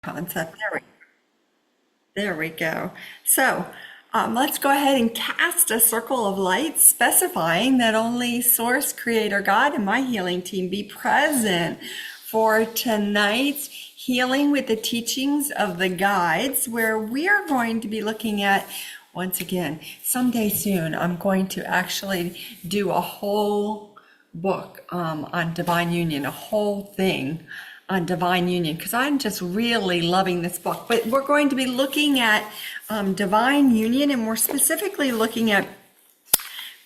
concept. There we go. So let's go ahead and cast a circle of light, specifying that only Source, Creator, God, and my healing team be present for tonight's healing with the teachings of the guides, where we are going to be looking at, once again, someday soon, I'm going to actually do a whole book on divine union, a whole thing on divine union, because I'm just really loving this book. But we're going to be looking at divine union, and we're specifically looking at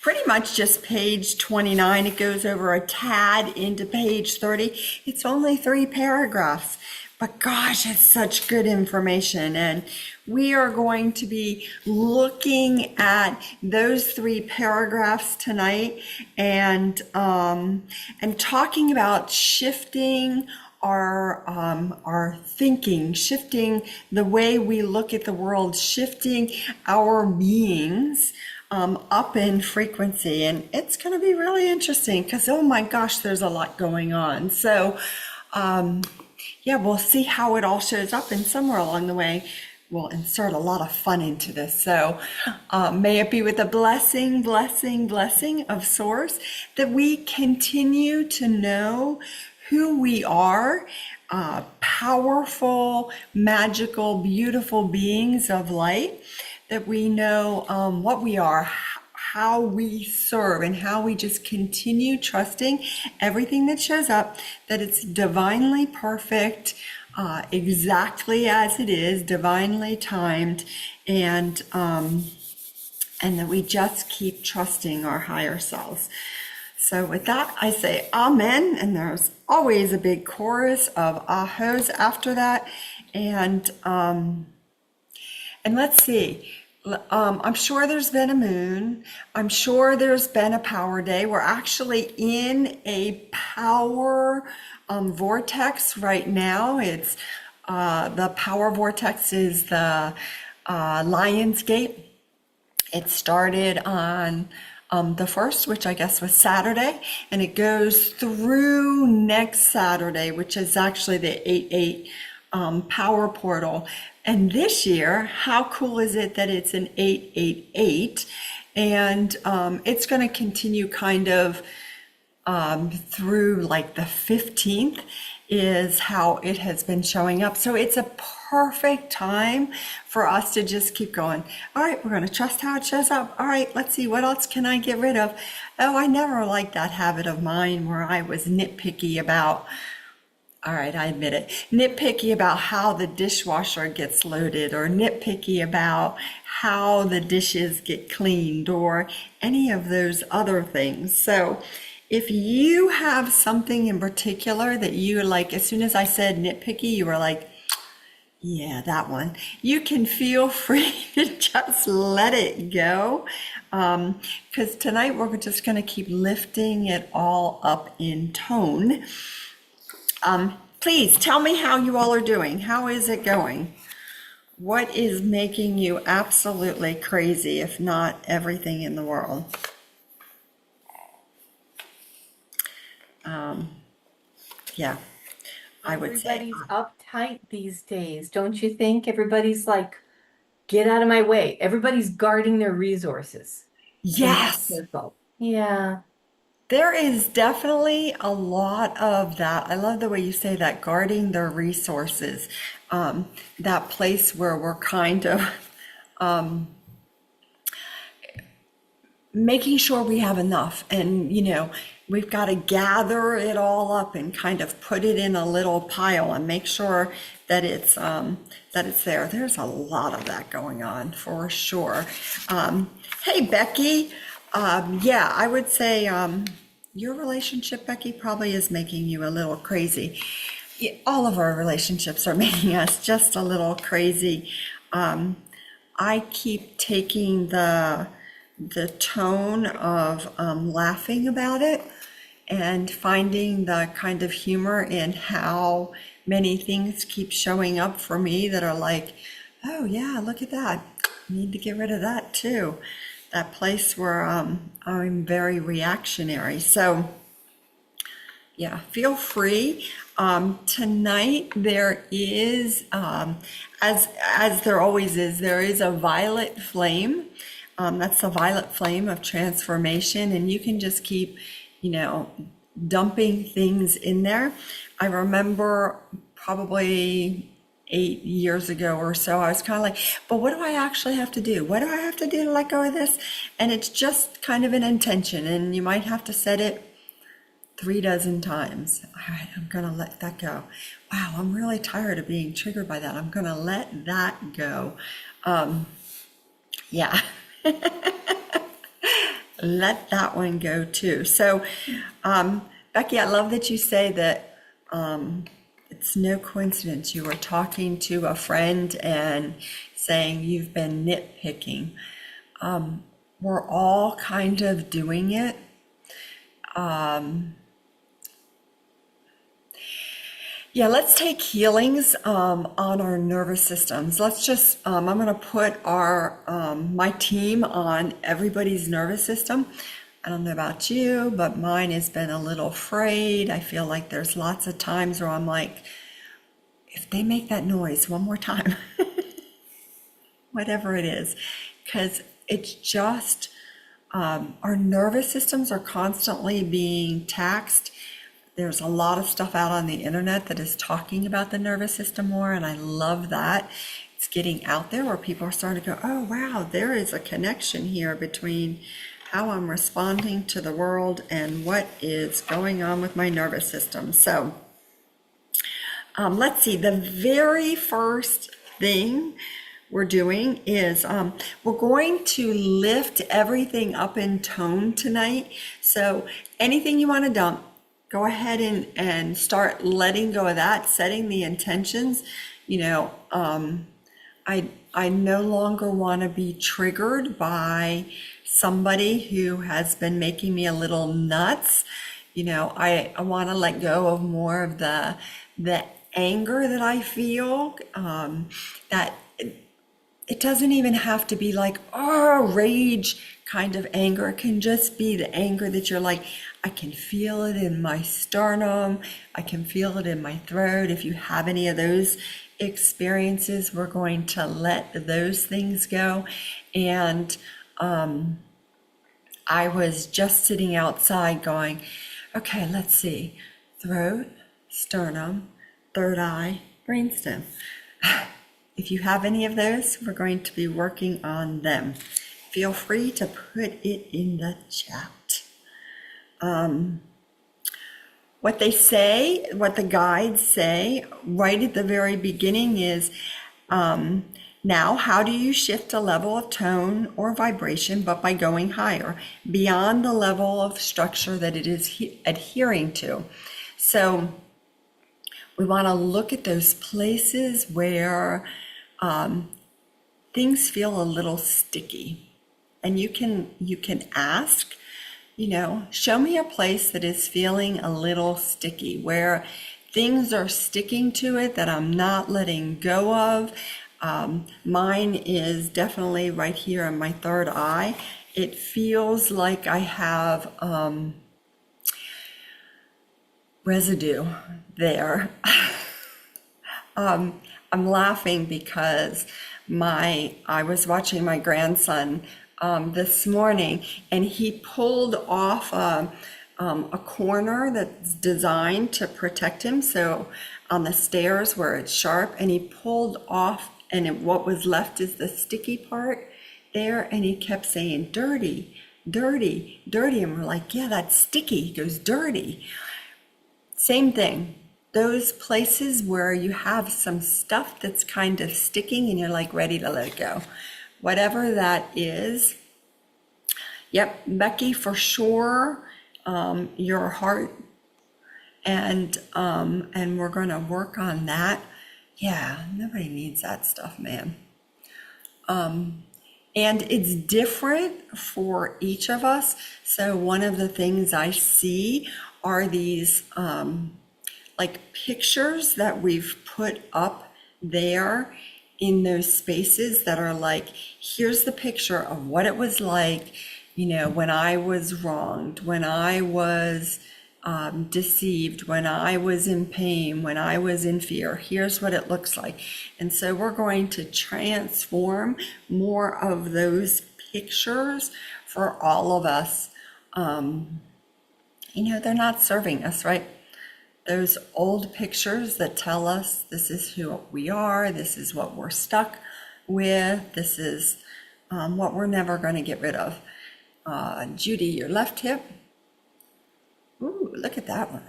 pretty much just page 29. It goes over a tad into page 30. It's only 3 paragraphs, but gosh, it's such good information. And we are going to be looking at those 3 paragraphs tonight, and talking about shifting our thinking, shifting the way we look at the world, shifting our beings up in frequency. And it's going to be really interesting because, oh my gosh, there's a lot going on. So yeah, we'll see how it all shows up, and somewhere along the way we'll insert a lot of fun into this. So may it be with the blessing of Source that we continue to know who we are, powerful, magical, beautiful beings of light, that we know what we are, how we serve, and how we just continue trusting everything that shows up, that it's divinely perfect, exactly as it is, divinely timed, and that we just keep trusting our higher selves. So with that, I say amen, and there's always a big chorus of ahos after that. And let's see. I'm sure there's been a moon. I'm sure there's been a power day. We're actually in a power vortex right now. It's the power vortex is the Lion's Gate. It started on the 1st, which I guess was Saturday, and it goes through next Saturday, which is actually the 8/8 power portal. And this year, how cool is it that it's an 8/8/8, and it's going to continue kind of through like the 15th is how it has been showing up. So it's a perfect time for us to just keep going. All right, we're going to trust how it shows up. All right, let's see, what else can I get rid of? Oh, I never liked that habit of mine where I was nitpicky about, all right, I admit it, nitpicky about how the dishwasher gets loaded, or nitpicky about how the dishes get cleaned, or any of those other things. So if you have something in particular that you like, as soon as I said nitpicky, you were like, yeah, that one, you can feel free to just let it go. Because tonight we're just going to keep lifting it all up in tone. Please tell me how you all are doing. How is it going? What is making you absolutely crazy, if not everything in the world? Yeah, I would say. Everybody's uptight these days, don't you think? Everybody's like, get out of my way. Everybody's guarding their resources. Yes, Yeah. there is definitely a lot of that. I love the way you say that, guarding their resources. That place where we're kind of making sure we have enough, and we've got to gather it all up and kind of put it in a little pile and make sure that it's there. There's a lot of that going on for sure. Hey Becky, yeah, I would say your relationship, Becky, probably is making you a little crazy. Yeah, all of our relationships are making us just a little crazy. I keep taking the tone of laughing about it, and finding the kind of humor in how many things keep showing up for me that are like, oh yeah, look at that. Need to get rid of that too. That place where I'm very reactionary. So Yeah, feel free. Tonight there is, as there always is, there is a violet flame. That's the violet flame of transformation, and you can just keep, you know, dumping things in there. I remember probably 8 years ago or so, I was kind of like, but what do I actually have to do? What do I have to do to let go of this? And it's just kind of an intention, and you might have to set it 3 dozen times. All right, I'm going to let that go. Wow, I'm really tired of being triggered by that. I'm going to let that go. Yeah, let that one go too. So, Becky, I love that you say that it's no coincidence you were talking to a friend and saying you've been nitpicking. We're all kind of doing it. Yeah, let's take healings on our nervous systems. Let's just, I'm going to put my team on everybody's nervous system. I don't know about you, but mine has been a little frayed. I feel like there's lots of times where I'm like, if they make that noise one more time, whatever it is, because it's just, our nervous systems are constantly being taxed. There's a lot of stuff out on the internet that is talking about the nervous system more, and I love that. It's getting out there where people are starting to go, oh, wow, there is a connection here between how I'm responding to the world and what is going on with my nervous system. So let's see, the very first thing we're doing is we're going to lift everything up in tone tonight. So anything you want to dump, go ahead and start letting go of that, setting the intentions. You know, I no longer want to be triggered by somebody who has been making me a little nuts. You know, I want to let go of more of the anger that I feel, that it doesn't even have to be like, oh, rage kind of anger. It can just be the anger that you're like, I can feel it in my sternum. I can feel it in my throat. If you have any of those experiences, we're going to let those things go. And I was just sitting outside going, okay, let's see. Throat, sternum, third eye, brainstem. If you have any of those, we're going to be working on them. Feel free to put it in the chat. What they say, what the guides say right at the very beginning is, now how do you shift a level of tone or vibration, but by going higher, beyond the level of structure that it is adhering to? So we want to look at those places where things feel a little sticky. And you can ask, you know, show me a place that is feeling a little sticky, where things are sticking to it that I'm not letting go of. Mine is definitely right here in my third eye. It feels like I have residue there. I'm laughing because I was watching my grandson this morning, and he pulled off a corner that's designed to protect him. So on the stairs where it's sharp, and he pulled off, and what was left is the sticky part there, and he kept saying, dirty, dirty, dirty. And we're like, yeah, that's sticky. He goes, dirty. Same thing. Those places where you have some stuff that's kind of sticking and you're like ready to let it go. Whatever that is. Yep, Becky, for sure, your heart, and we're gonna work on that. Yeah, nobody needs that stuff, man. And it's different for each of us. So one of the things I see are these like pictures that we've put up there in those spaces that are like, here's the picture of what it was like, you know, when I was wronged, when I was deceived, when I was in pain, when I was in fear. Here's what it looks like. And so we're going to transform more of those pictures for all of us. They're not serving us, right? Those old pictures that tell us this is who we are, this is what we're stuck with, this is what we're never going to get rid of. Judy, your left hip. Ooh, look at that one.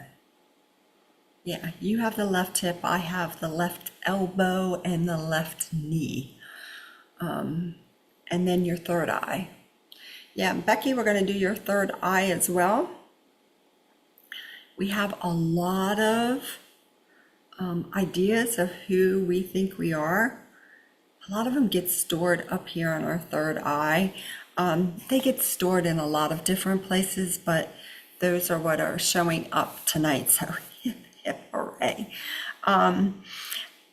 Yeah, you have the left hip, I have the left elbow and the left knee. And then your third eye. Yeah, Becky, we're going to do your third eye as well. We have a lot of ideas of who we think we are. A lot of them get stored up here on our third eye. They get stored in a lot of different places, but those are what are showing up tonight. So, hooray.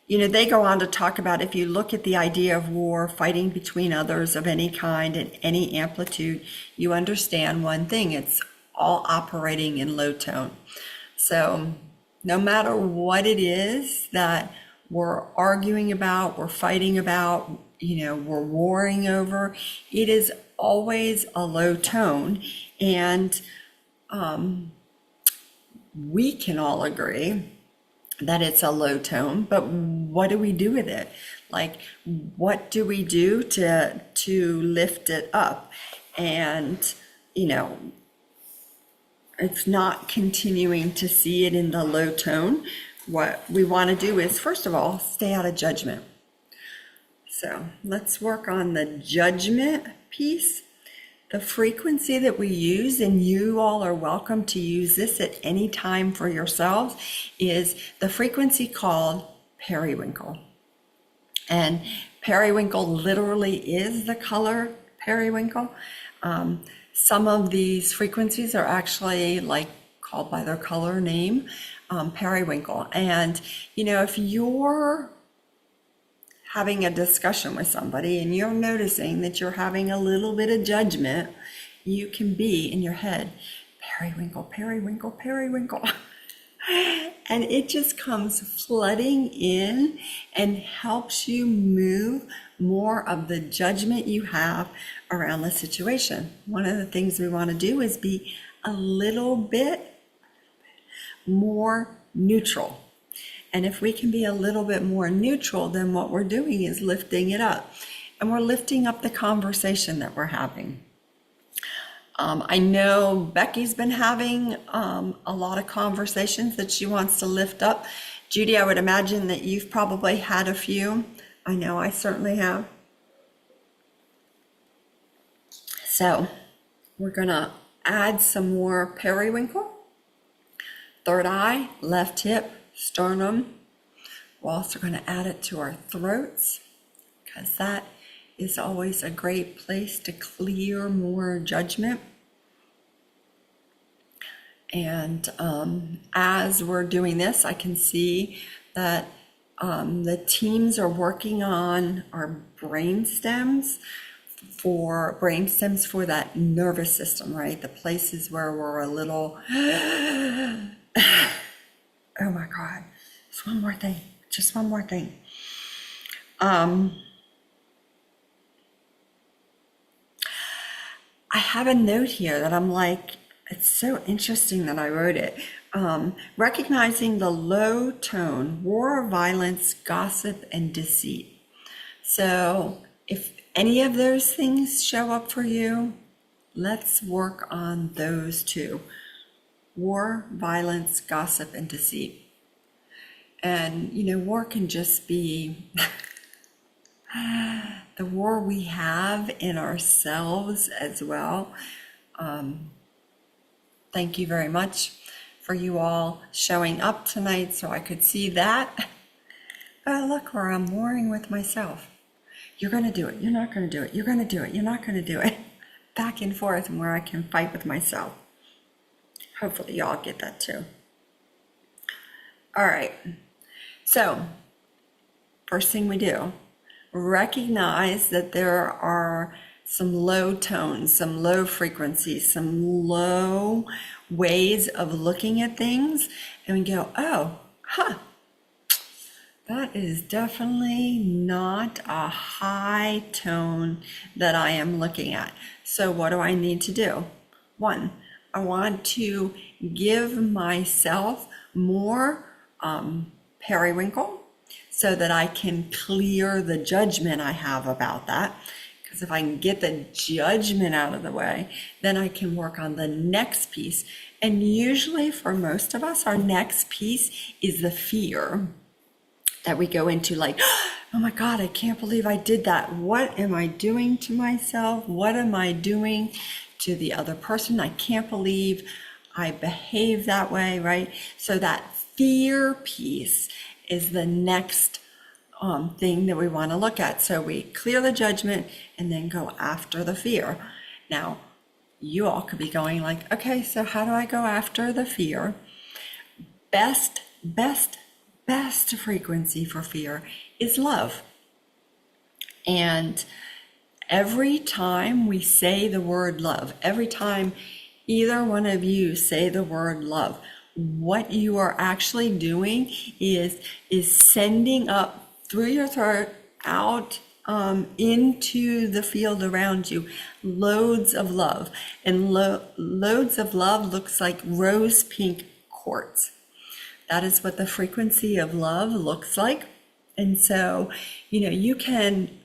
They go on to talk about, if you look at the idea of war, fighting between others of any kind and any amplitude, you understand one thing: it's all operating in low tone. So no matter what it is that we're arguing about, we're fighting about, we're warring over, it is always a low tone. And we can all agree that it's a low tone, but what do we do with it? Like, what do we do to lift it up? And, it's not continuing to see it in the low tone. What we want to do is, first of all, stay out of judgment. So let's work on the judgment piece. The frequency that we use, and you all are welcome to use this at any time for yourselves, is the frequency called periwinkle. And periwinkle literally is the color periwinkle. Some of these frequencies are actually called by their color name, periwinkle. And, if you're having a discussion with somebody and you're noticing that you're having a little bit of judgment, you can be in your head, periwinkle, periwinkle, periwinkle. And it just comes flooding in and helps you move more of the judgment you have around the situation. One of the things we want to do is be a little bit more neutral. And if we can be a little bit more neutral, then what we're doing is lifting it up. And we're lifting up the conversation that we're having. I know Becky's been having a lot of conversations that she wants to lift up. Judy, I would imagine that you've probably had a few. I know I certainly have. So we're going to add some more periwinkle, third eye, left hip, sternum. We're also going to add it to our throats, because that is always a great place to clear more judgment. And as we're doing this, I can see that the teams are working on our brain stems for that nervous system, right? The places where we're a little, oh my God, just one more thing. I have a note here that I'm like, it's so interesting that I wrote it. Recognizing the low tone, war, violence, gossip, and deceit. So if any of those things show up for you, let's work on those two. War, violence, gossip, and deceit. And, war can just be the war we have in ourselves as well. Thank you very much for you all showing up tonight so I could see that. Oh, look where I'm warring with myself. You're going to do it. You're not going to do it. You're going to do it. You're not going to do it. Back and forth, and where I can fight with myself. Hopefully y'all get that too. All right. So first thing we do, recognize that there are some low tones, some low frequencies, some low ways of looking at things, and we go, oh, huh, that is definitely not a high tone that I am looking at. So what do I need to do? One, I want to give myself more periwinkle so that I can clear the judgment I have about that. Because if I can get the judgment out of the way, then I can work on the next piece. And usually for most of us, our next piece is the fear that we go into, like, oh my God, I can't believe I did that. What am I doing to myself? What am I doing to the other person? I can't believe I behave that way, right? So that fear piece is the next thing that we want to look at. So we clear the judgment and then go after the fear. Now, you all could be going like, okay, so how do I go after the fear? Best frequency for fear is love. And every time we say the word love, every time either one of you say the word love, what you are actually doing is sending up through your throat out into the field around you loads of love. And loads of love looks like rose pink quartz. That is what the frequency of love looks like. And so, you can,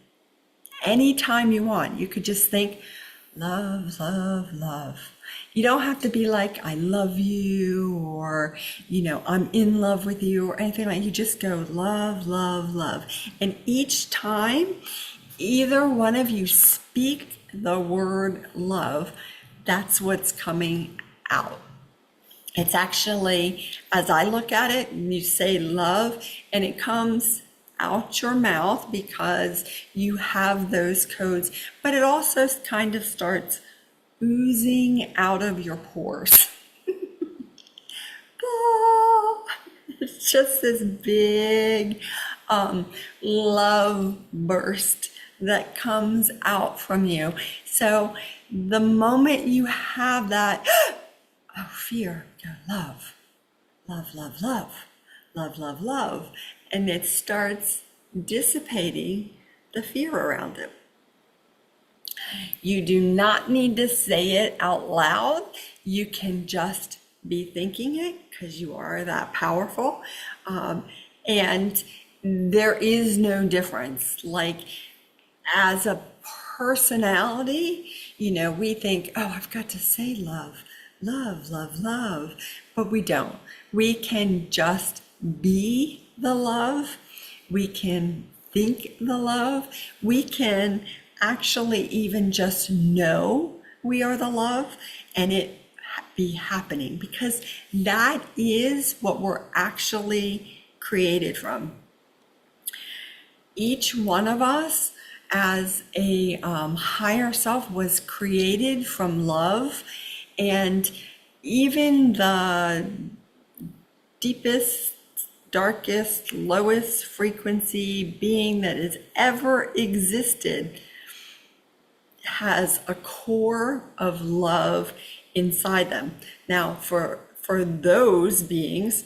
anytime you want, you could just think, love, love, love. You don't have to be like, I love you, or, I'm in love with you, or anything like that. You just go, love, love, love. And each time either one of you speak the word love, that's what's coming out. It's actually, as I look at it, you say love and it comes out your mouth because you have those codes, but it also kind of starts oozing out of your pores. It's just this big love burst that comes out from you. So the moment you have that, oh, fear, go love, love, love, love, love, love, love. And it starts dissipating the fear around it. You do not need to say it out loud. You can just be thinking it because you are that powerful. And there is no difference. Like, as a personality, we think, oh, I've got to say love, love, love, love. But we don't. We can just be the love. We can think the love. We can actually even just know we are the love and it be happening, because that is what we're actually created from. Each one of us as a higher self was created from love, and even the deepest, darkest, lowest frequency being that has ever existed has a core of love inside them. Now, for those beings,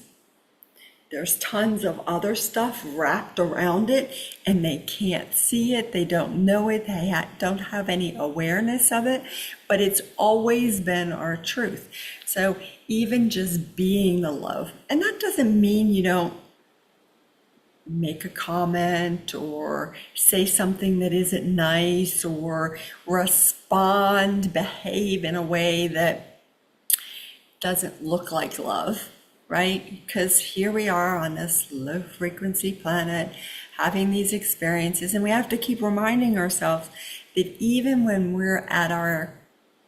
there's tons of other stuff wrapped around it, and they can't see it, they don't know it, they don't have any awareness of it, but it's always been our truth. So even just being the love, and that doesn't mean you don't make a comment or say something that isn't nice or behave in a way that doesn't look like love, right? Because here we are on this low frequency planet having these experiences, and we have to keep reminding ourselves that even when we're at our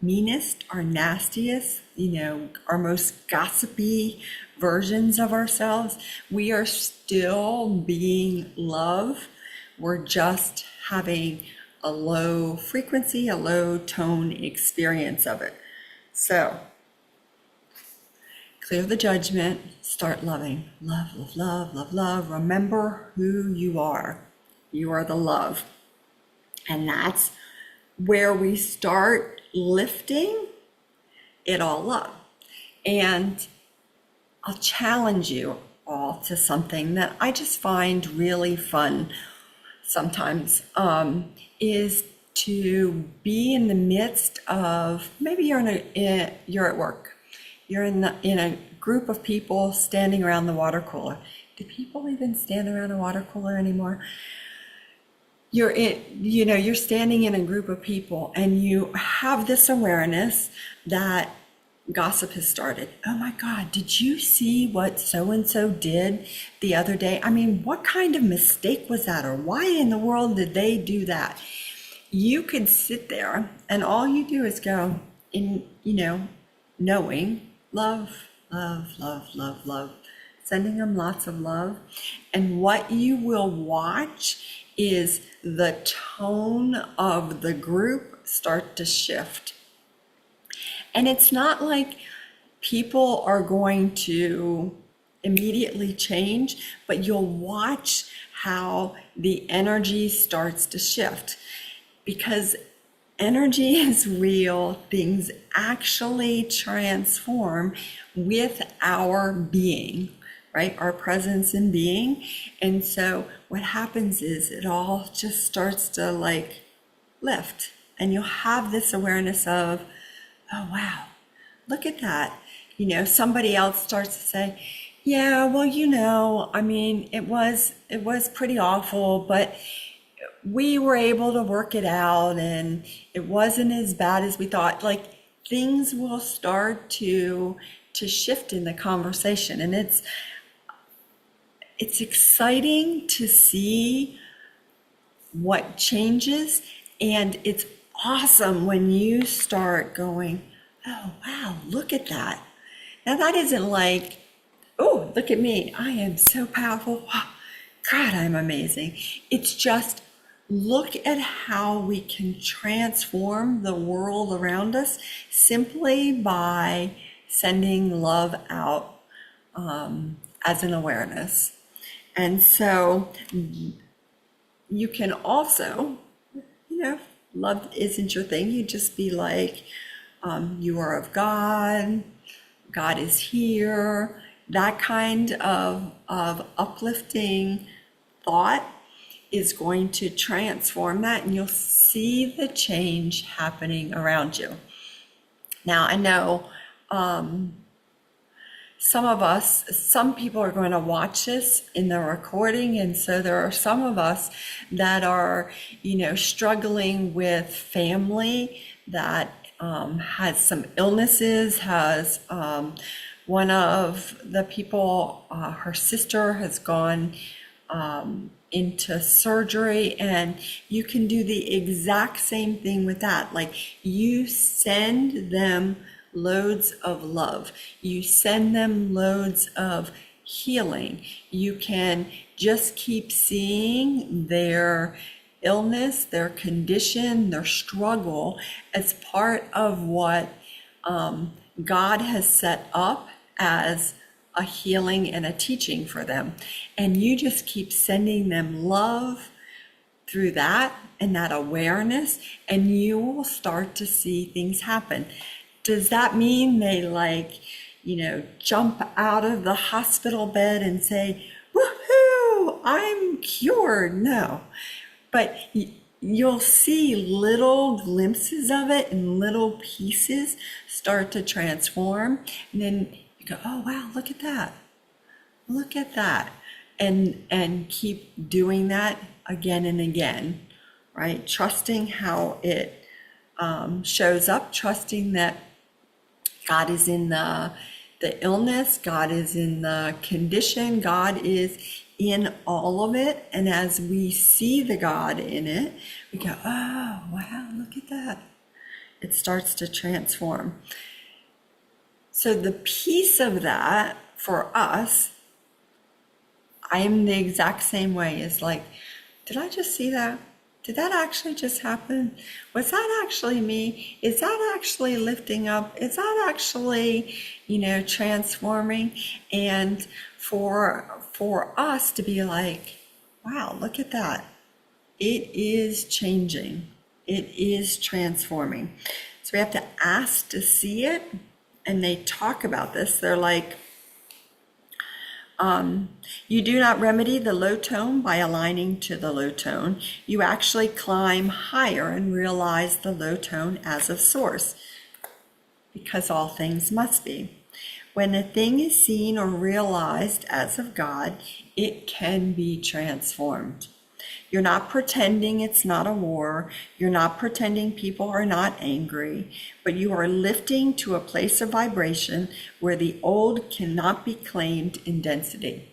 meanest, our nastiest, our most gossipy versions of ourselves, we are still being love. We're just having a low frequency, a low tone experience of it. So clear the judgment, start loving. Love, love, love, love, love. Remember who you are. You are the love. And that's where we start lifting it all up. And I'll challenge you all to something that I just find really fun sometimes, is to be in the midst of, maybe you're at work, you're in a group of people standing around the water cooler. Do people even stand around a water cooler anymore? You're standing in a group of people and you have this awareness that gossip has started. Oh my God, did you see what so-and-so did the other day? I mean, what kind of mistake was that? Or why in the world did they do that? You could sit there and all you do is go in, knowing love, love, love, love, love, sending them lots of love. And what you will watch is the tone of the group start to shift. And it's not like people are going to immediately change, but you'll watch how the energy starts to shift. Because energy is real, things actually transform with our being, right? Our presence and being. And so what happens is it all just starts to lift. And you'll have this awareness of, oh, wow, look at that. Somebody else starts to say, yeah, well, I mean, it was pretty awful, but we were able to work it out and it wasn't as bad as we thought. Things will start to shift in the conversation. And it's exciting to see what changes. And it's awesome when you start going, oh, wow, look at that. Now that isn't like, oh, look at me, I am so powerful. God, I'm amazing. It's just, look at how we can transform the world around us simply by sending love out as an awareness. And so you can also, love isn't your thing. You just be like, you are of God, God is here. That kind of uplifting thought is going to transform that, and you'll see the change happening around you. Now, I know some people are going to watch this in the recording, and so there are some of us that are, struggling with family that has some illnesses, has one of the people, her sister has gone into surgery, and you can do the exact same thing with that. You send them loads of love. You send them loads of healing. You can just keep seeing their illness, their condition, their struggle as part of what God has set up as a healing and a teaching for them. And you just keep sending them love through that and that awareness, and you will start to see things happen. Does that mean they jump out of the hospital bed and say, woohoo, I'm cured? No. But you'll see little glimpses of it and little pieces start to transform. And then you go, oh, wow, look at that. Look at that. And keep doing that again and again, right? Trusting how it shows up, trusting that God is in the illness, God is in the condition, God is in all of it. And as we see the God in it, we go, oh, wow, look at that. It starts to transform. So the piece of that for us, I am the exact same way. It's did I just see that? Did that actually just happen? Was that actually me? Is that actually lifting up? Is that actually, transforming? And for us to be like, wow, look at that. It is changing. It is transforming. So we have to ask to see it. And they talk about this. They're like, you do not remedy the low tone by aligning to the low tone. You actually climb higher and realize the low tone as of source, because all things must be. When a thing is seen or realized as of God, it can be transformed. You're not pretending it's not a war. You're not pretending people are not angry, but you are lifting to a place of vibration where the old cannot be claimed in density,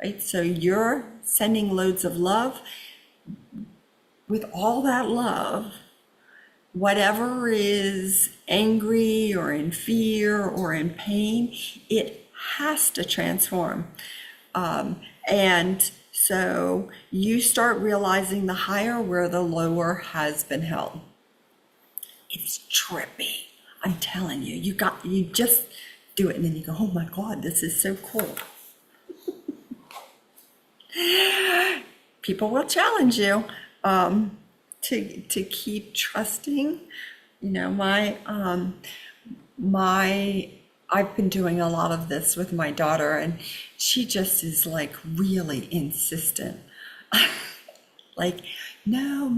right? So you're sending loads of love. With all that love, whatever is angry or in fear or in pain, it has to transform. And so you start realizing the higher where the lower has been held. It's trippy. I'm telling you, you just do it and then you go, oh my God, this is so cool. People will challenge you to keep trusting. You know, I've been doing a lot of this with my daughter, and she just is like really insistent. Like, no,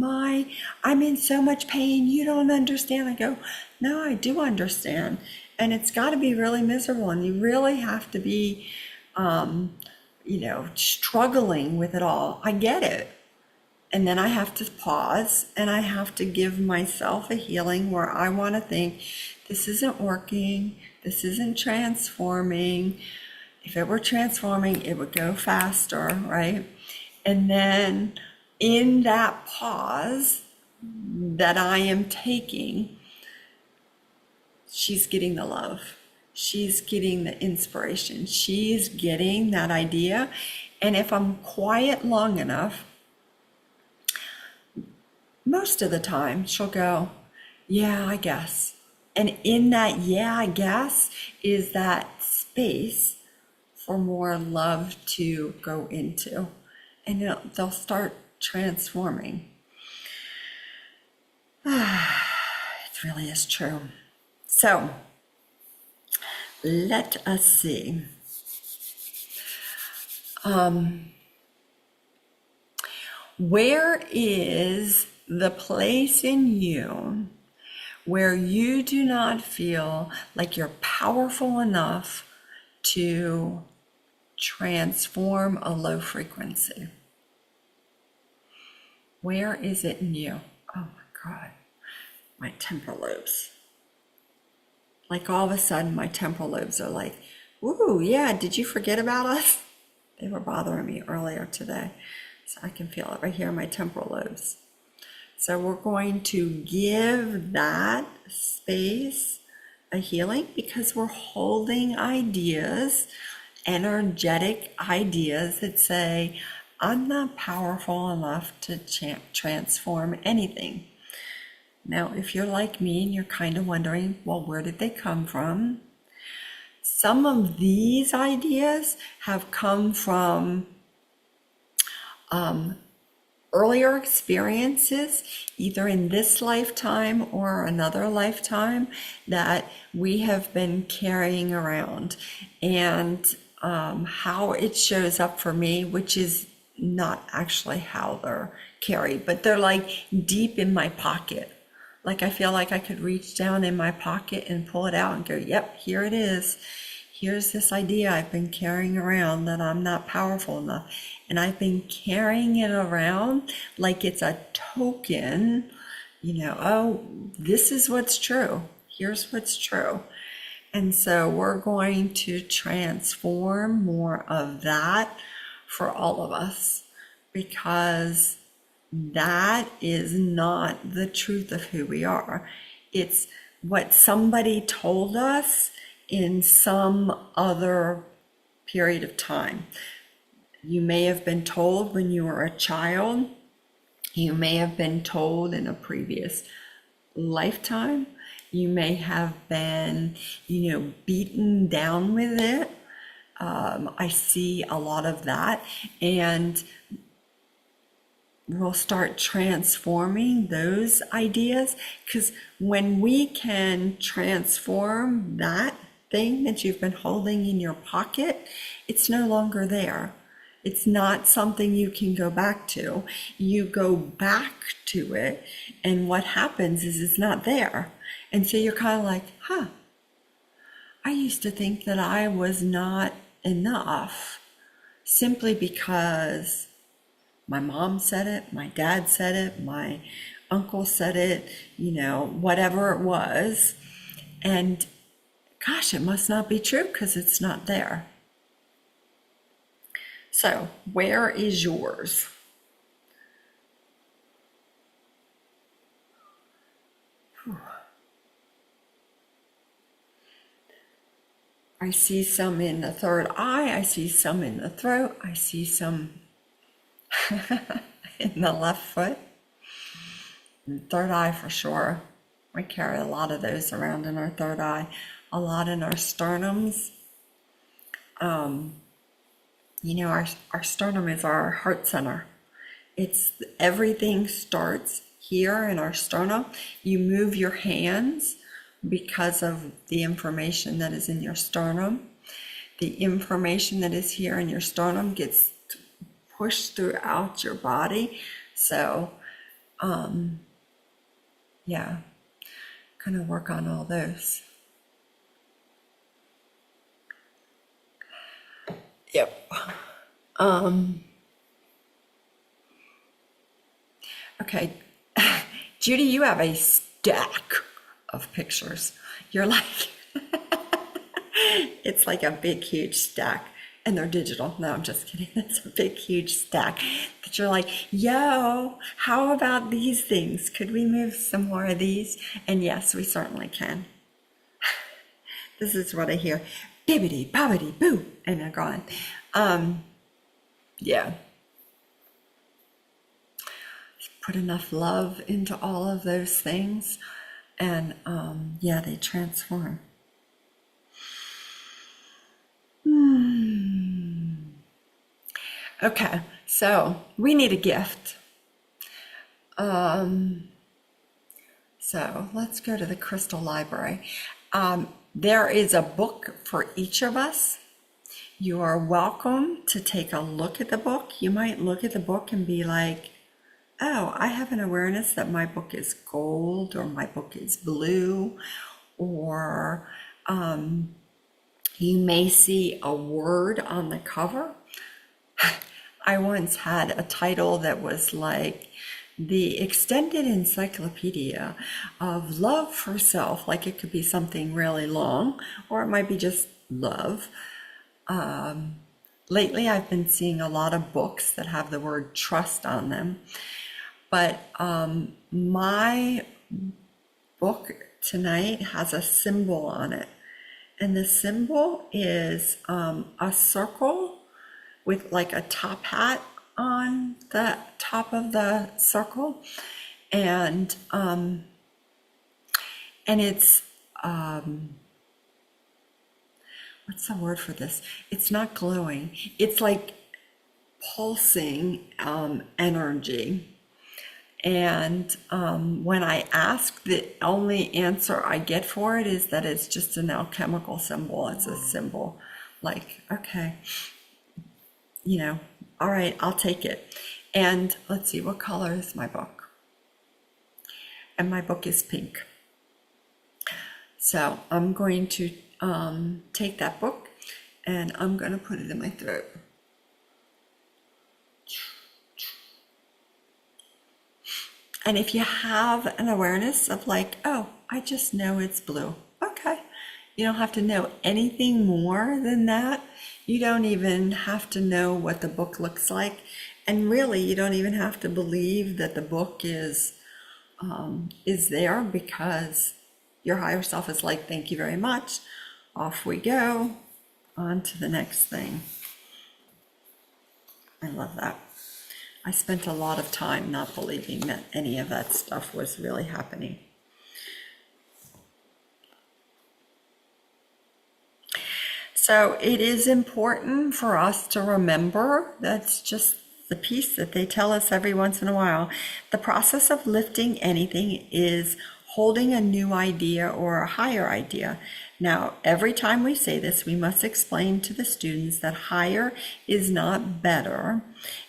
I'm in so much pain. You don't understand. I go, no, I do understand. And it's got to be really miserable. And you really have to be, struggling with it all. I get it. And then I have to pause and I have to give myself a healing where I want to think, this isn't working. This isn't transforming. If it were transforming, it would go faster, right? And then in that pause that I am taking, she's getting the love. She's getting the inspiration. She's getting that idea. And if I'm quiet long enough, most of the time she'll go, yeah, I guess. And in that, yeah, I guess, is that space for more love to go into. And they'll start transforming. It really is true. So, let us see. Where is the place in you where you do not feel like you're powerful enough to transform a low frequency? Where is it in you? Oh my God, my temporal lobes. Like all of a sudden my temporal lobes are like, ooh, yeah, did you forget about us? They were bothering me earlier today. So I can feel it right here in my temporal lobes. So we're going to give that space a healing because we're holding ideas, energetic ideas that say, I'm not powerful enough to transform anything. Now, if you're like me and you're kind of wondering, well, where did they come from? Some of these ideas have come from earlier experiences, either in this lifetime or another lifetime, that we have been carrying around. And how it shows up for me, which is not actually how they're carried, but they're like deep in my pocket. Like I feel like I could reach down in my pocket and pull it out and go, yep, here it is. Here's this idea I've been carrying around that I'm not powerful enough. And I've been carrying it around like it's a token, oh, this is what's true. Here's what's true. And so we're going to transform more of that for all of us, because that is not the truth of who we are. It's what somebody told us in some other period of time. You may have been told when you were a child. You may have been told in a previous lifetime. You may have been, beaten down with it. I see a lot of that. And we'll start transforming those ideas, because when we can transform that thing that you've been holding in your pocket, it's no longer there. It's not something you can go back to. You go back to it, and what happens is it's not there. And so you're kind of like, huh, I used to think that I was not enough simply because my mom said it, my dad said it, my uncle said it, whatever it was. And gosh, it must not be true because it's not there. So, where is yours? I see some in the third eye. I see some in the throat. I see some in the left foot. And third eye for sure. We carry a lot of those around in our third eye. A lot in our sternums. Our sternum is our heart center. It's everything starts here in our sternum. You move your hands because of the information that is in your sternum. The information that is here in your sternum gets pushed throughout your body. So, yeah, kind of work on all those. Yep. Okay. Judy, you have a stack of pictures. You're like, it's like a big, huge stack. And they're digital. No, I'm just kidding. It's a big, huge stack. But you're like, yo, how about these things? Could we move some more of these? And yes, we certainly can. This is what I hear. Bibbidi, bobbidi, boo. And they're gone. Yeah. Put enough love into all of those things. And yeah, they transform. Okay, so we need a gift. So let's go to the Crystal Library. There is a book for each of us. You are welcome to take a look at the book. You might look at the book and be like, oh, I have an awareness that my book is gold or my book is blue, or you may see a word on the cover. I once had a title that was like the extended encyclopedia of love for self. Like it could be something really long, or it might be just love. Lately, I've been seeing a lot of books that have the word trust on them. But my book tonight has a symbol on it. And the symbol is a circle with like a top hat on the top of the circle. And it's, what's the word for this? It's not glowing. It's like pulsing energy. And when I ask, the only answer I get for it is that it's just an alchemical symbol. It's a symbol like, okay, all right, I'll take it. And let's see, what color is my book? And my book is pink. So I'm going to take that book and I'm going to put it in my throat. And if you have an awareness of like, oh, I just know it's blue. Okay. You don't have to know anything more than that. You don't even have to know what the book looks like. And really, you don't even have to believe that the book is there, because your higher self is like, thank you very much. Off we go. On to the next thing. I love that. I spent a lot of time not believing that any of that stuff was really happening. So it is important for us to remember that's just the piece that they tell us every once in a while. The process of lifting anything is holding a new idea or a higher idea. Now, every time we say this, we must explain to the students that higher is not better.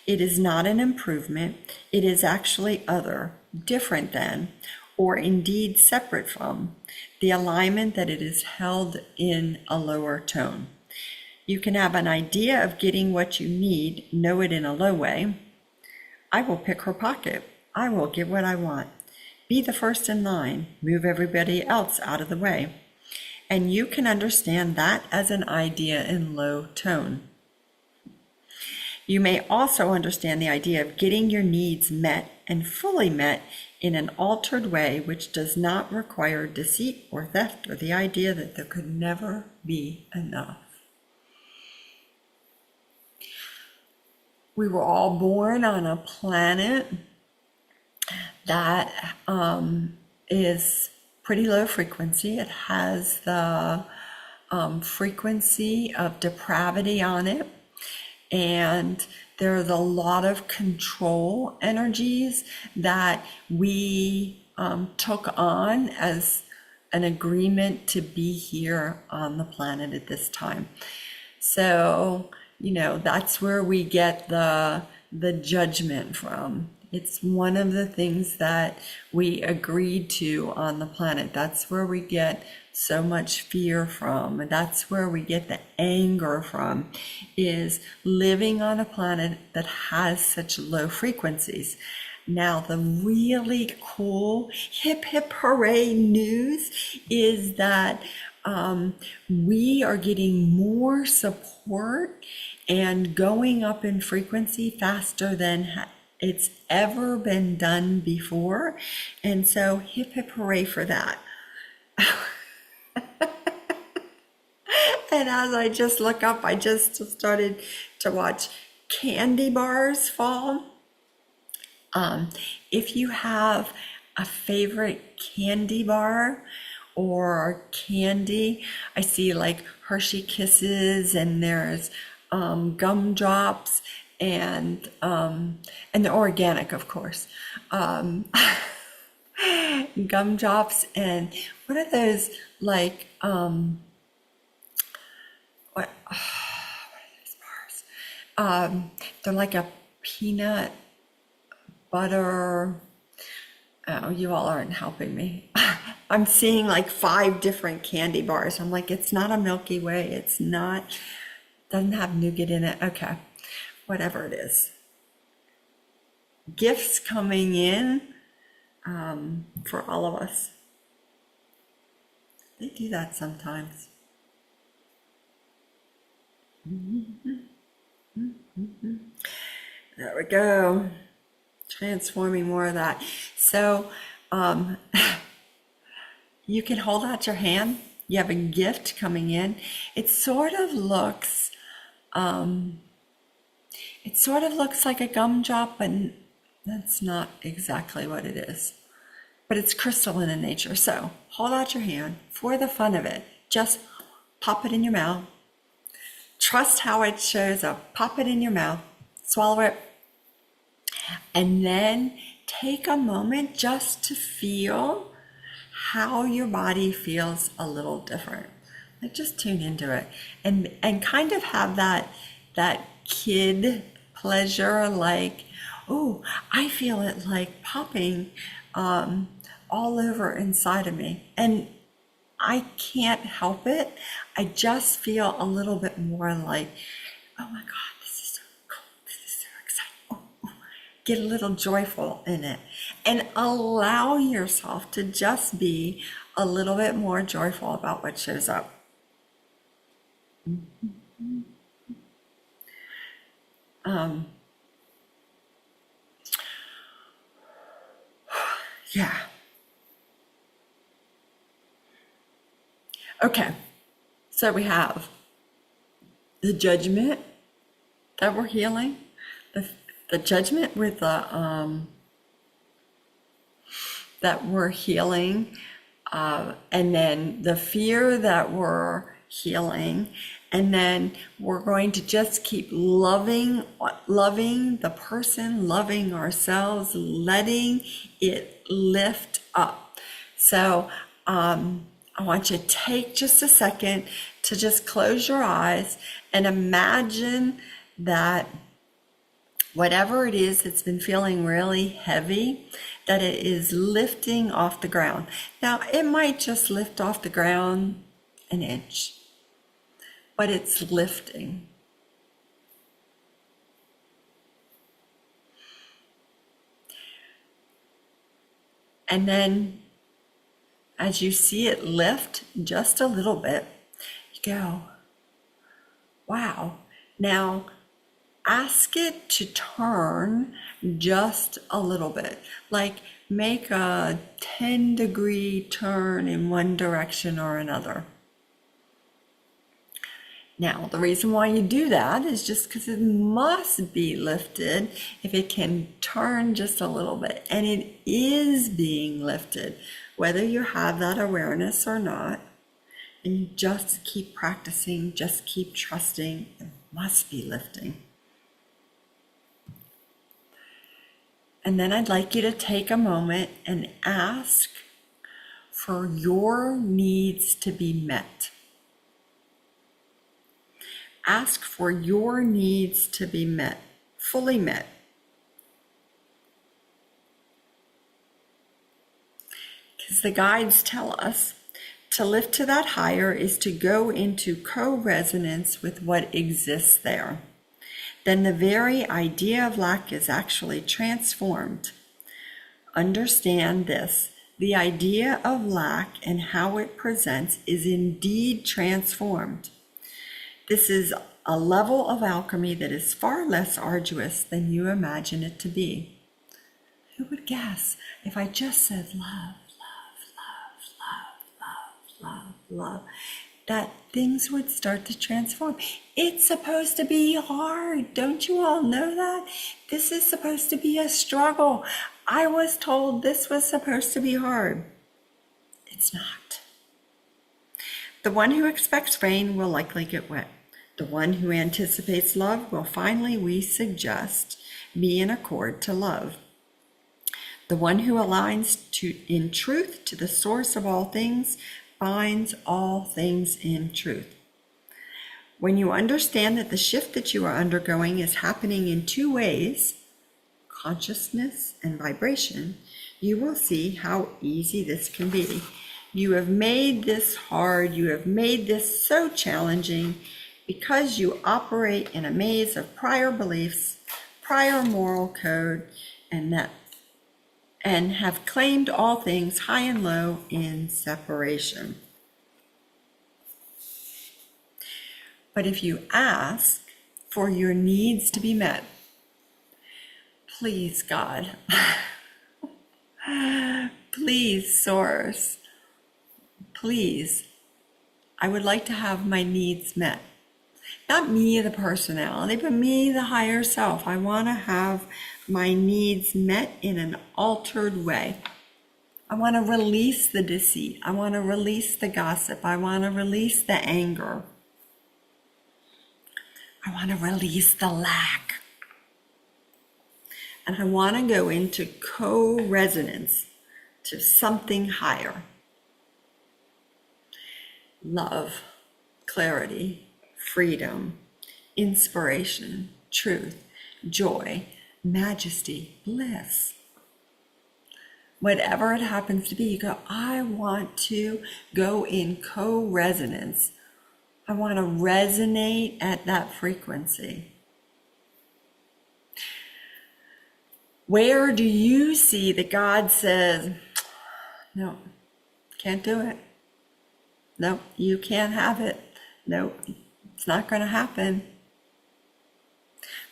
It is not an improvement. It is actually other, different than, or indeed separate from the alignment that it is held in a lower tone. You can have an idea of getting what you need, know it in a low way. I will pick her pocket. I will get what I want. Be the first in line. Move everybody else out of the way. And you can understand that as an idea in low tone. You may also understand the idea of getting your needs met and fully met in an altered way, which does not require deceit or theft or the idea that there could never be enough. We were all born on a planet that is pretty low frequency. It has the frequency of depravity on it. And there's a lot of control energies that we took on as an agreement to be here on the planet at this time. So, that's where we get the judgment from. It's one of the things that we agreed to on the planet. That's where we get so much fear from. And that's where we get the anger from, is living on a planet that has such low frequencies. Now, the really cool hip hip hooray news is that we are getting more support and going up in frequency faster than it's ever been done before. And so hip hip hooray for that. And as I just look up, I just started to watch candy bars fall. If you have a favorite candy bar or candy, I see like Hershey Kisses, and there's gumdrops, and they're organic, of course. Gumdrops, and what are those like? What are those bars? They're like a peanut butter. Oh, you all aren't helping me. I'm seeing like 5 different candy bars. I'm like, it's not a Milky Way. It's not, doesn't have nougat in it. Okay, whatever it is. Gifts coming in for all of us. They do that sometimes. There we go. Transforming more of that. So you can hold out your hand. You have a gift coming in. It sort of looks like a gumdrop, but that's not exactly what it is. But it's crystalline in nature. So hold out your hand for the fun of it. Just pop it in your mouth. Trust how it shows up. Pop it in your mouth. Swallow it. And then take a moment just to feel how your body feels a little different. Like, just tune into it and kind of have that kid pleasure, like, oh, I feel it like popping all over inside of me. And I can't help it. I just feel a little bit more like, oh my God, this is so cool. This is so exciting. Oh. Get a little joyful in it. And allow yourself to just be a little bit more joyful about what shows up. Yeah. Okay, so we have the judgment that we're healing, the judgment with the that we're healing, and then the fear that we're healing, And then we're going to just keep loving the person, loving ourselves, letting it lift up. So I want you to take just a second to just close your eyes and imagine that whatever it is that's been feeling really heavy, that it is lifting off the ground. Now, it might just lift off the ground an inch, but it's lifting. And then as you see it lift just a little bit, you go, wow. Now ask it to turn just a little bit, like make a 10-degree turn in one direction or another. Now, the reason why you do that is just because it must be lifted if it can turn just a little bit. And it is being lifted, whether you have that awareness or not. And you just keep practicing, just keep trusting. It must be lifting. And then I'd like you to take a moment and ask for your needs to be met. Ask for your needs to be met, fully met. Because the guides tell us to lift to that higher is to go into co-resonance with what exists there. Then the very idea of lack is actually transformed. Understand this. The idea of lack and how it presents is indeed transformed. This is a level of alchemy that is far less arduous than you imagine it to be. Who would guess if I just said love, love, that things would start to transform? It's supposed to be hard. Don't you all know that? This is supposed to be a struggle. I was told this was supposed to be hard. It's not. The one who expects rain will likely get wet. The one who anticipates love will finally, we suggest, be in accord to love. The one who aligns in truth to the source of all things finds all things in truth. When you understand that the shift that you are undergoing is happening in two ways, consciousness and vibration, you will see how easy this can be. You have made this hard. You have made this so challenging because you operate in a maze of prior beliefs, prior moral code, and have claimed all things high and low in separation. But if you ask for your needs to be met, please, God, please, Source, please, I would like to have my needs met. Not me, the personality, but me, the higher self. I want to have my needs met in an altered way. I want to release the deceit. I want to release the gossip. I want to release the anger. I want to release the lack. And I want to go into co-resonance to something higher. Love, clarity, freedom, inspiration, truth, joy, majesty, bliss. Whatever it happens to be, you go, I want to go in co-resonance. I want to resonate at that frequency. Where do you see that God says, no, can't do it. No, you can't have it. No, it's not going to happen.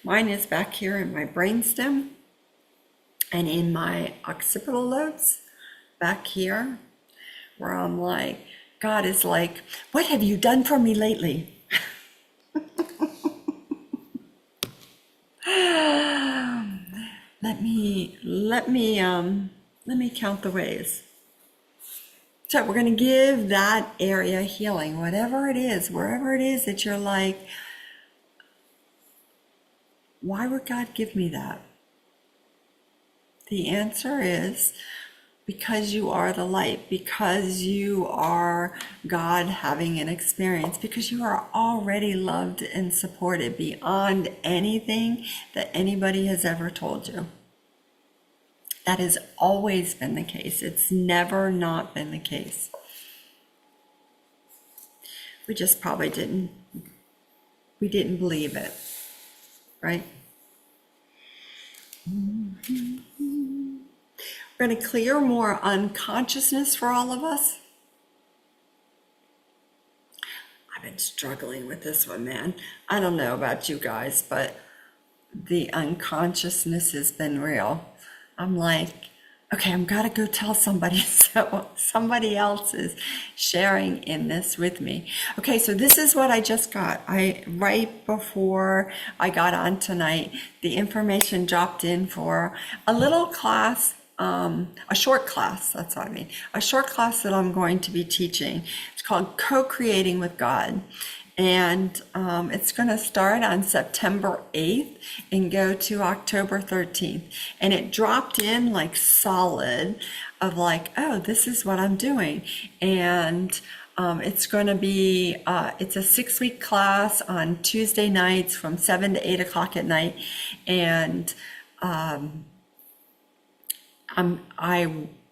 Mine is back here in my brainstem and in my occipital lobes back here, where I'm like, God is like, what have you done for me lately? Let me count the ways. So we're going to give that area healing, whatever it is, wherever it is that you're like, why would God give me that? The answer is because you are the light, because you are God having an experience, because you are already loved and supported beyond anything that anybody has ever told you. That has always been the case. It's never not been the case. We just probably didn't believe it, right? We're going to clear more unconsciousness for all of us. I've been struggling with this one, man. I don't know about you guys, but the unconsciousness has been real. I'm like, okay, I'm gotta go tell somebody, so somebody else is sharing in this with me. Okay, so this is what I just got. Right before I got on tonight, the information dropped in for a little class, a short class, that's what I mean, a short class that I'm going to be teaching. It's called Co-Creating with God. And it's going to start on September 8th and go to October 13th. And it dropped in like solid of like, oh, this is what I'm doing. And it's going to be, it's a 6-week class on Tuesday nights from 7 to 8 o'clock at night. And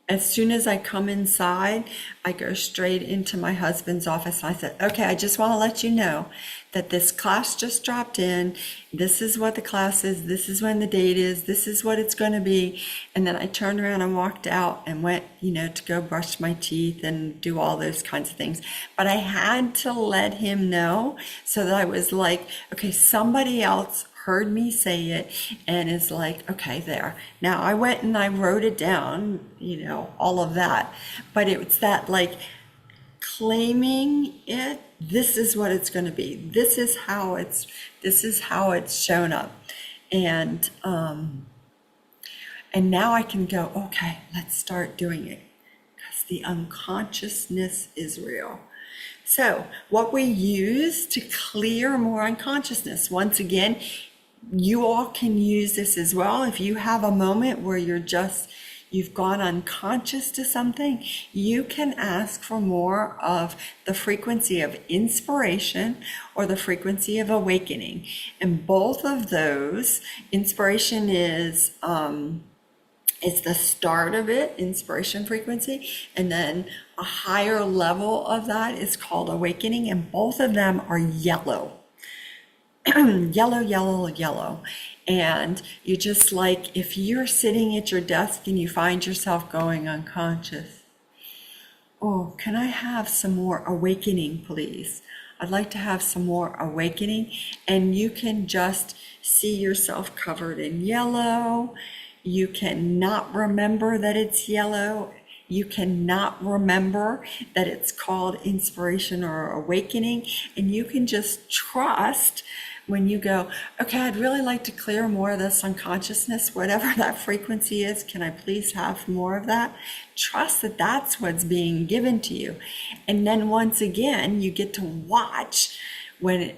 as soon as I come inside, I go straight into my husband's office. And I said, okay, I just want to let you know that this class just dropped in. This is what the class is. This is when the date is. This is what it's going to be. And then I turned around and walked out and went, to go brush my teeth and do all those kinds of things. But I had to let him know so that I was like, okay, somebody else heard me say it and is like, okay, there. Now I went and I wrote it down, all of that. But it's that like claiming it, this is what it's going to be. This is how it's shown up. And now I can go, okay, let's start doing it. Because the unconsciousness is real. So what we use to clear more unconsciousness, once again, you all can use this as well. If you have a moment where you've gone unconscious to something, you can ask for more of the frequency of inspiration or the frequency of awakening. And both of those, inspiration is the start of it, inspiration frequency, and then a higher level of that is called awakening, and both of them are yellow. Yellow, yellow, yellow. And you just like, if you're sitting at your desk and you find yourself going unconscious, oh, can I have some more awakening, please? I'd like to have some more awakening. And you can just see yourself covered in yellow. You cannot remember that it's yellow. You cannot remember that it's called inspiration or awakening. And you can just trust when you go, okay, I'd really like to clear more of this unconsciousness, whatever that frequency is, can I please have more of that? Trust that that's what's being given to you. And then once again, you get to watch when it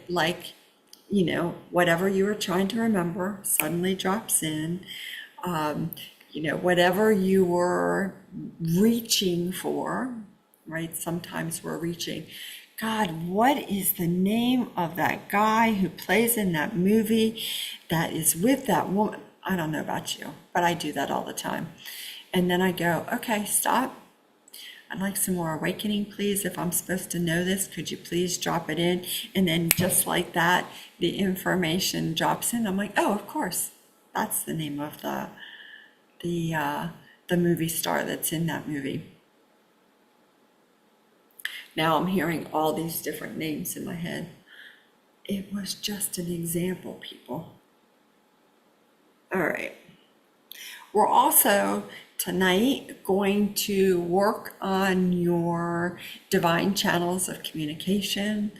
whatever you were trying to remember suddenly drops in. Whatever you were reaching for, right? Sometimes we're reaching, God, what is the name of that guy who plays in that movie that is with that woman? I don't know about you, but I do that all the time. And then I go, okay, stop. I'd like some more awakening, please. If I'm supposed to know this, could you please drop it in? And then just like that, the information drops in. I'm like, oh, of course. That's the name of the movie star that's in that movie. Now I'm hearing all these different names in my head. It was just an example, people. All right. We're also tonight going to work on your divine channels of communication.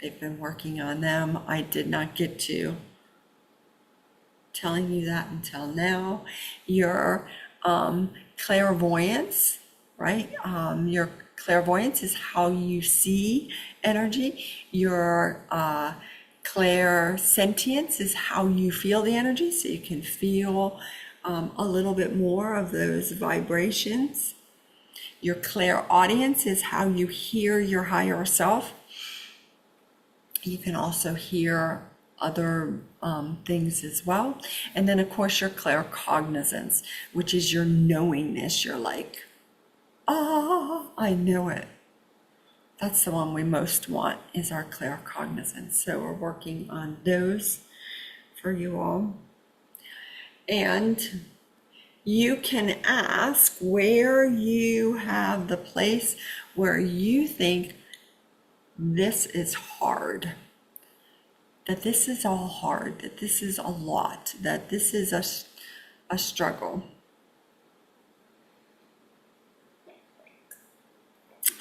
They've been working on them. I did not get to telling you that until now. Your clairvoyance, right? clairvoyance is how you see energy. Your clairsentience is how you feel the energy, so you can feel a little bit more of those vibrations. Your clairaudience is how you hear your higher self. You can also hear other things as well. And then, of course, your claircognizance, which is your knowingness. You're like, ah, I know it. That's the one we most want, is our claircognizance. So we're working on those for you all. And you can ask where you have the place where you think this is hard, that this is all hard, that this is a lot, that this is a struggle.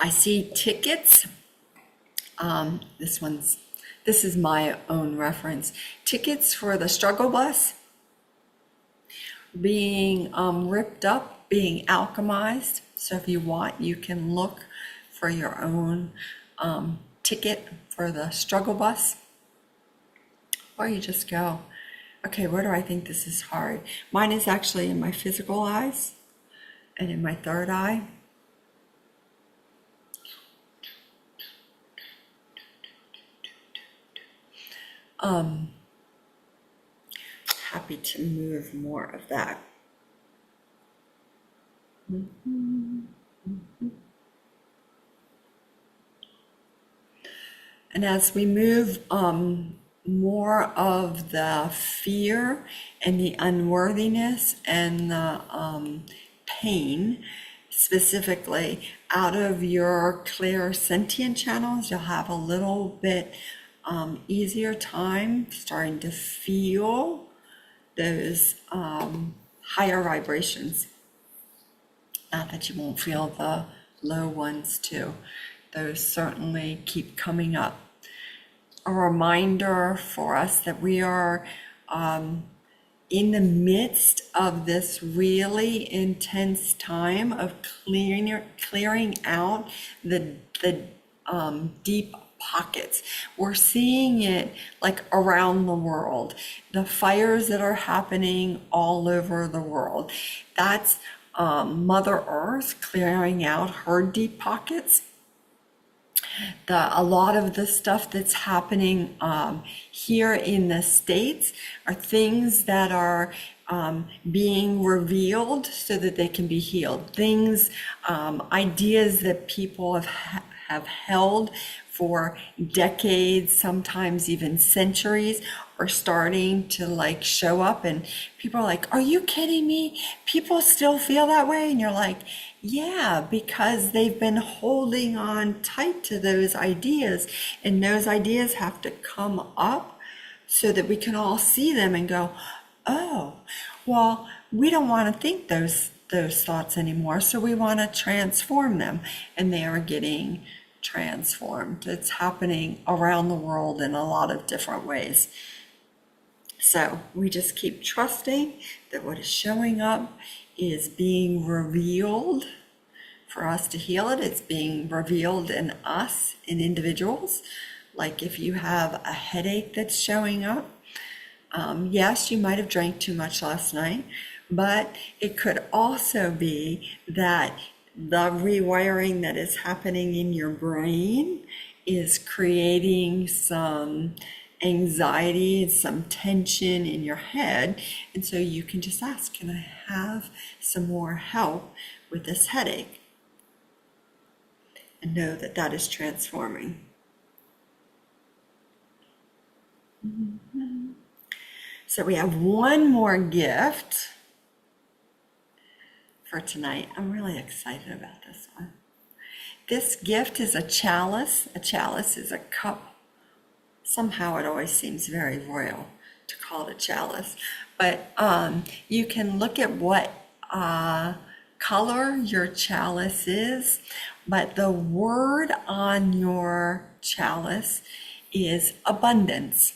I see tickets. This is my own reference. Tickets for the struggle bus being ripped up, being alchemized. So if you want, you can look for your own ticket for the struggle bus. Or you just go, okay, where do I think this is hard? Mine is actually in my physical eyes and in my third eye. Happy to move more of that. And as we move more of the fear and the unworthiness and the pain, specifically out of your clairsentient channels, you'll have a little bit easier time starting to feel those higher vibrations. Not that you won't feel the low ones too. Those certainly keep coming up. A reminder for us that we are in the midst of this really intense time of clearing out the deep pockets. We're seeing it like around the world. The fires that are happening all over the world. That's Mother Earth clearing out her deep pockets. A lot of the stuff that's happening here in the States are things that are being revealed so that they can be healed. Things, ideas that people have held for decades, sometimes even centuries, are starting to like show up, and people are like, are you kidding me? People still feel that way? And you're like, yeah, because they've been holding on tight to those ideas, and those ideas have to come up so that we can all see them and go, oh, well, we don't want to think those thoughts anymore, so we want to transform them. And they are getting transformed. It's happening around the world in a lot of different ways. So we just keep trusting that what is showing up is being revealed for us to heal it. It's being revealed in us, in individuals. Like if you have a headache that's showing up, yes, you might have drank too much last night, but it could also be that the rewiring that is happening in your brain is creating some anxiety, some tension in your head. And so you can just ask, can I have some more help with this headache? And know that that is transforming. So we have one more gift for tonight. I'm really excited about this one. This gift is a chalice. A chalice is a cup. Somehow it always seems very royal to call it a chalice. But you can look at what color your chalice is. But the word on your chalice is abundance.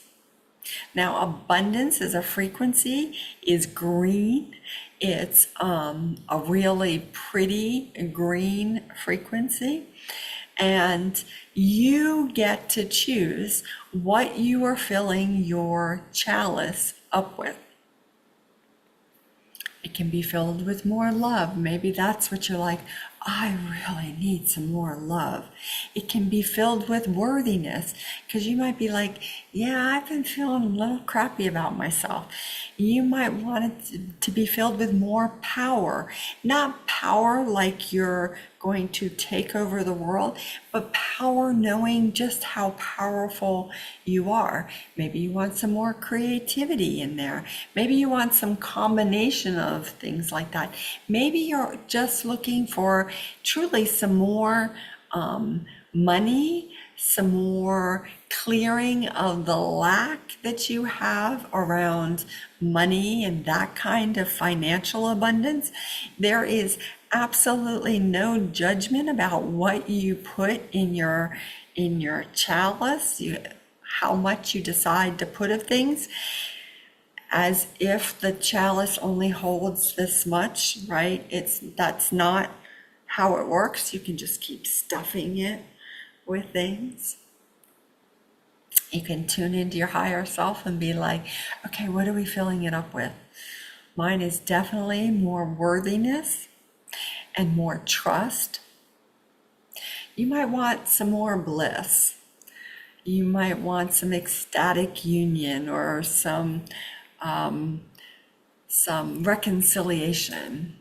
Now, abundance as a frequency is green. It's a really pretty green frequency, and you get to choose what you are filling your chalice up with. It can be filled with more love. Maybe that's what you're like, I really need some more love. It can be filled with worthiness, because you might be like, yeah, I've been feeling a little crappy about myself. You might want it to be filled with more power. Not power like you're going to take over the world, but power knowing just how powerful you are. Maybe you want some more creativity in there. Maybe you want some combination of things like that. Maybe you're just looking for truly some more money, some more clearing of the lack that you have around money and that kind of financial abundance. There is absolutely no judgment about what you put in your chalice, how much you decide to put of things, as if the chalice only holds this much, right? That's not how it works. You can just keep stuffing it with things. You can tune into your higher self and be like, okay, what are we filling it up with? Mine is definitely more worthiness and more trust. You might want some more bliss. You might want some ecstatic union or some reconciliation.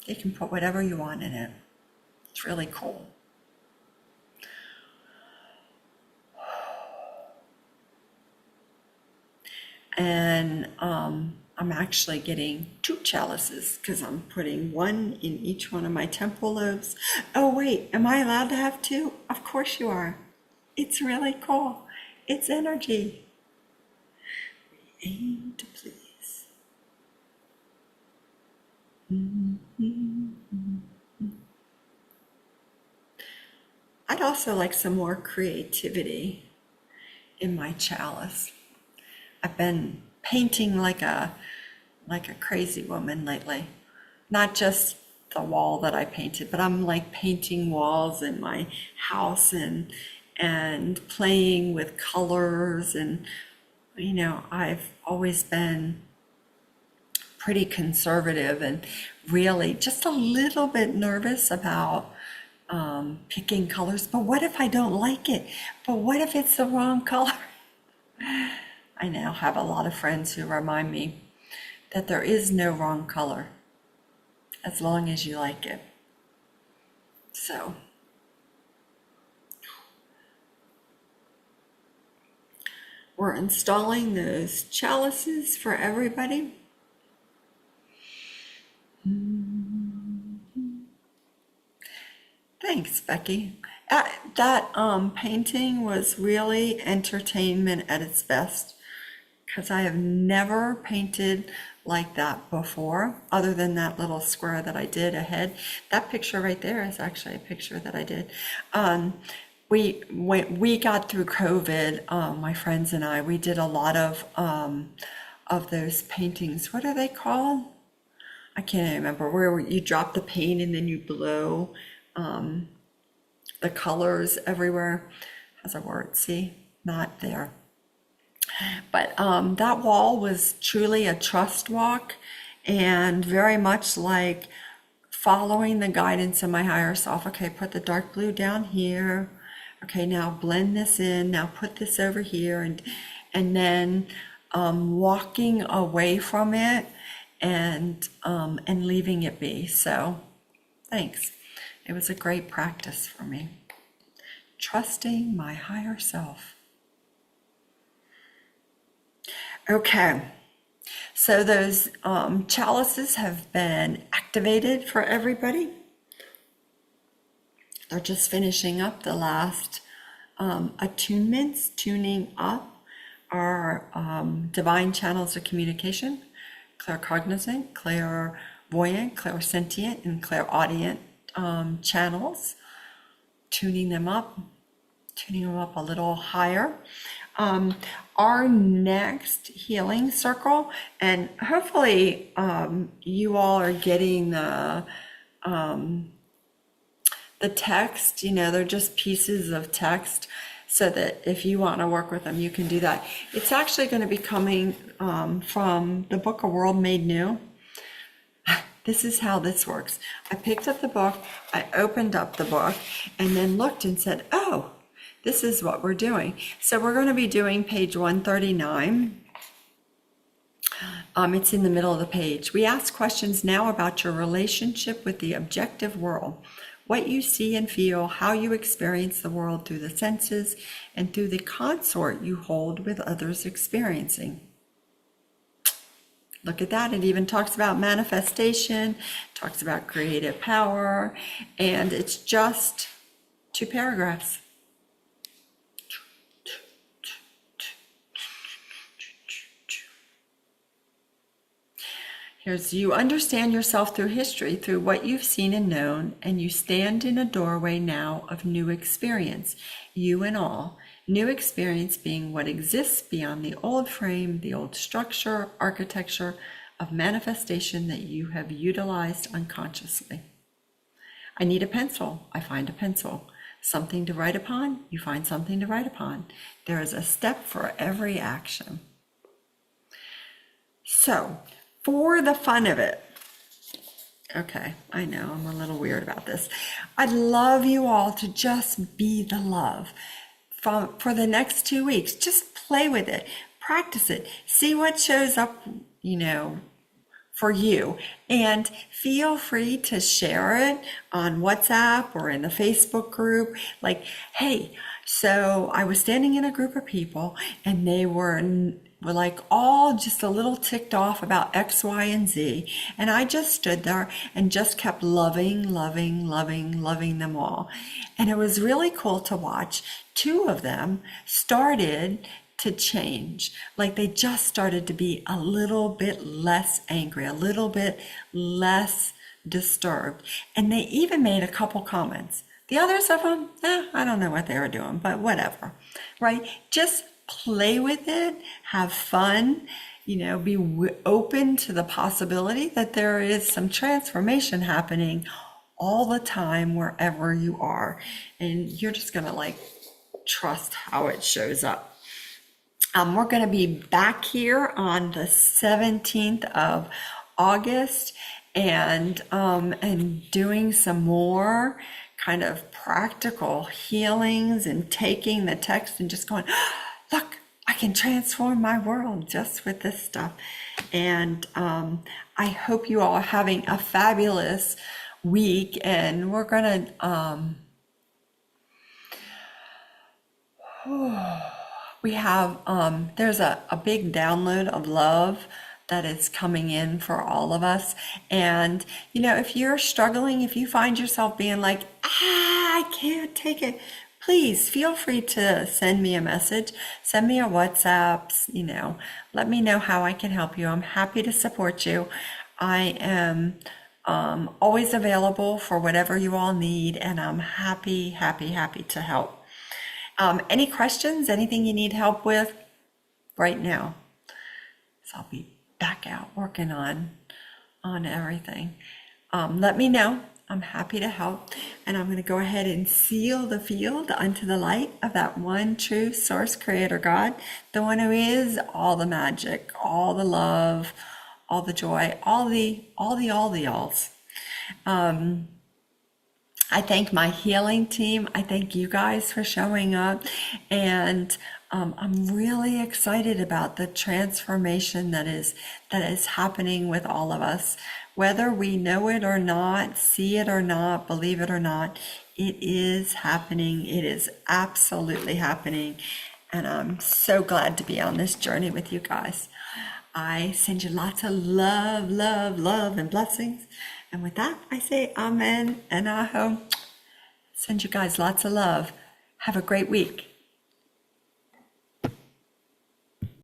You can put whatever you want in it. It's really cool. And I'm actually getting 2 chalices because I'm putting 1 in each one of my temporal lobes. Oh wait, am I allowed to have 2? Of course you are. It's really cool. It's energy. We aim to please. I'd also like some more creativity in my chalice. I've been painting like a crazy woman lately. Not just the wall that I painted, but I'm like painting walls in my house and playing with colors, and I've always been pretty conservative and really just a little bit nervous about picking colors. But what if I don't like it? But what if it's the wrong color? I now have a lot of friends who remind me that there is no wrong color as long as you like it. So, we're installing those chalices for everybody. Thanks, Becky. That painting was really entertainment at its best, because I have never painted like that before, other than that little square that I did ahead. That picture right there is actually a picture that I did. We got through COVID, my friends and I, we did a lot of those paintings. What are they called? I can't remember, where you drop the paint and then you blow the colors everywhere. Has a word, see? Not there. But that wall was truly a trust walk, and very much like following the guidance of my higher self. Okay, put the dark blue down here. Okay, now blend this in. Now put this over here, and then walking away from it and leaving it be. So, thanks. It was a great practice for me. Trusting my higher self. Okay, so those chalices have been activated for everybody. They're just finishing up the last attunements, tuning up our divine channels of communication, claircognizant, clairvoyant, clairsentient, and clairaudient channels, tuning them up a little higher. Our next healing circle, and hopefully you all are getting the text, they're just pieces of text, so that if you want to work with them, you can do that. It's actually going to be coming from the book, A World Made New. This is how this works. I picked up the book, I opened up the book, and then looked and said, oh, this is what we're doing. So we're going to be doing page 139. It's in the middle of the page. We ask questions now about your relationship with the objective world, what you see and feel, how you experience the world through the senses, and through the consort you hold with others experiencing. Look at that. It even talks about manifestation, talks about creative power, and it's just 2 paragraphs. Here's, you understand yourself through history, through what you've seen and known, and you stand in a doorway now of new experience, you and all. New experience being what exists beyond the old frame, the old structure, architecture of manifestation that you have utilized unconsciously. I need a pencil. I find a pencil. Something to write upon. You find something to write upon. There is a step for every action. So, for the fun of it, okay, I know I'm a little weird about this. I'd love you all to just be the love. For the next 2 weeks, just play with it, practice it, see what shows up, for you, and feel free to share it on WhatsApp or in the Facebook group. Like, hey, so I was standing in a group of people and they were like all just a little ticked off about X, Y, and Z. And I just stood there and just kept loving them all. And it was really cool to watch. 2 of them started to change. Like they just started to be a little bit less angry, a little bit less disturbed. And they even made a couple comments. The others of them, I don't know what they were doing, but whatever, right? Just play with it, have fun, be open to the possibility that there is some transformation happening all the time wherever you are. And you're just going to trust how it shows up. We're going to be back here on the 17th of August and doing some more kind of practical healings and taking the text and just going, look, I can transform my world just with this stuff. And I hope you all are having a fabulous week. And we're going to, we have, there's a big download of love that is coming in for all of us. And, if you're struggling, if you find yourself being like, I can't take it, please feel free to send me a message, send me a WhatsApp, let me know how I can help you. I'm happy to support you. I am always available for whatever you all need, and I'm happy to help. Any questions, anything you need help with right now? So I'll be back out working on everything. Let me know. I'm happy to help. And I'm going to go ahead and seal the field unto the light of that one true source creator God, the one who is all the magic, all the love, all the joy, all the alls. I thank my healing team. I thank you guys for showing up. And I'm really excited about the transformation that is happening with all of us. Whether we know it or not, see it or not, believe it or not, it is happening. It is absolutely happening. And I'm so glad to be on this journey with you guys. I send you lots of love, and blessings. And with that, I say amen and aho. Send you guys lots of love. Have a great week.